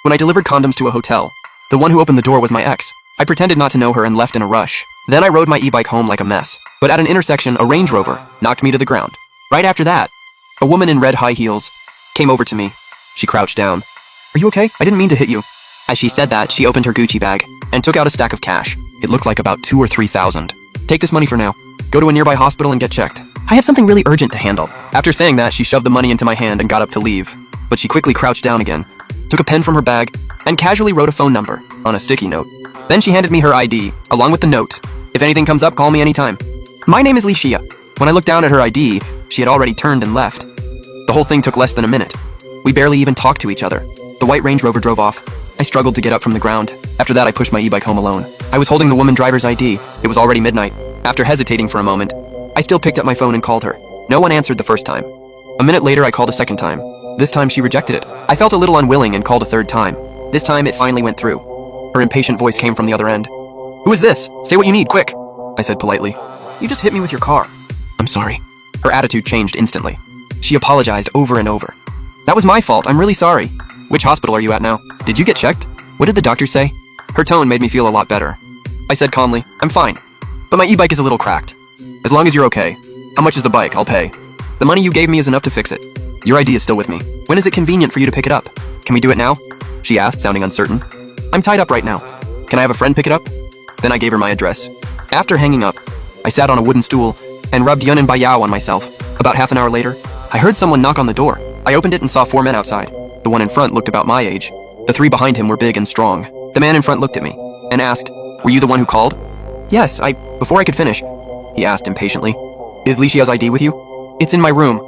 When I delivered condoms to a hotel, the one who opened the door was my ex. I pretended not to know her and left in a rush. Then I rode my e-bike home like a mess. But at an intersection, a Range Rover knocked me to the ground. Right after that, a woman in red high heels came over to me. She crouched down. "Are you okay? I didn't mean to hit you." As she said that, she opened her Gucci bag and took out a stack of cash. It looked like about 2,000 or 3,000. "Take this money for now. Go to a nearby hospital and get checked. I have something really urgent to handle." After saying that, she shoved the money into my hand and got up to leave. But she quickly crouched down again, took a pen from her bag, and casually wrote a phone number on a sticky note. Then she handed me her ID, along with the note. "If anything comes up, call me anytime. My name is Licia." When I looked down at her ID, she had already turned and left. The whole thing took less than a minute. We barely even talked to each other. The white Range Rover drove off. I struggled to get up from the ground. After that, I pushed my e-bike home alone. I was holding the woman driver's ID. It was already midnight. After hesitating for a moment, I still picked up my phone and called her. No one answered the first time. A minute later, I called a second time. This time, she rejected it. I felt a little unwilling and called a third time. This time, it finally went through. Her impatient voice came from the other end. "Who is this? Say what you need, quick," I said politely. "You just hit me with your car." "I'm sorry." Her attitude changed instantly. She apologized over and over. "That was my fault. I'm really sorry. Which hospital are you at now? Did you get checked? What did the doctor say?" Her tone made me feel a lot better. I said calmly, "I'm fine, but my e-bike is a little cracked. As long as you're okay. How much is the bike? I'll pay. The money you gave me is enough to fix it. Your ID is still with me. When is it convenient for you to pick it up? Can we do it now?" she asked, sounding uncertain. "I'm tied up right now. Can I have a friend pick it up?" Then I gave her my address. After hanging up, I sat on a wooden stool and rubbed Yun and Bayao on myself. About half an hour later, I heard someone knock on the door. I opened it and saw 4 men outside. The one in front looked about my age. The 3 behind him were big and strong. The man in front looked at me and asked, "Were you the one who called?" "Yes, Before I could finish," he asked impatiently, "Is Licia's ID with you?" "It's in my room."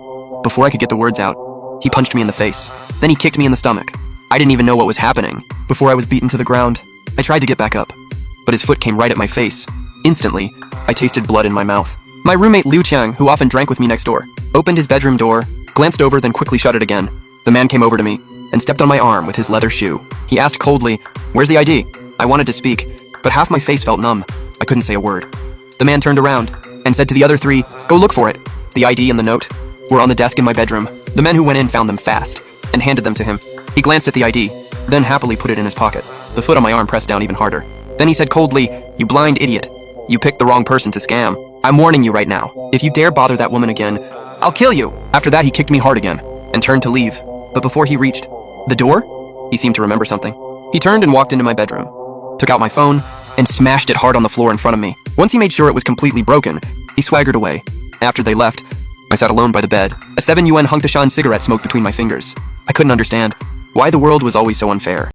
Before I could get the words out, he punched me in the face. Then he kicked me in the stomach. I didn't even know what was happening before I was beaten to the ground. I tried to get back up, but his foot came right at my face. Instantly, I tasted blood in my mouth. My roommate Liu Qiang, who often drank with me next door, opened his bedroom door, glanced over, then quickly shut it again. The man came over to me and stepped on my arm with his leather shoe. He asked coldly, "Where's the ID?" I wanted to speak, but half my face felt numb. I couldn't say a word. The man turned around and said to the other 3, "Go look for it." The ID and the note were on the desk in my bedroom. The men who went in found them fast and handed them to him. He glanced at the ID, then happily put it in his pocket. The foot on my arm pressed down even harder. Then he said coldly, "You blind idiot. You picked the wrong person to scam. I'm warning you right now. If you dare bother that woman again, I'll kill you." After that, he kicked me hard again and turned to leave. But before he reached the door, he seemed to remember something. He turned and walked into my bedroom, took out my phone, and smashed it hard on the floor in front of me. Once he made sure it was completely broken, he swaggered away. After they left, I sat alone by the bed, a 7 yuan Hungtashan cigarette smoked between my fingers. I couldn't understand why the world was always so unfair.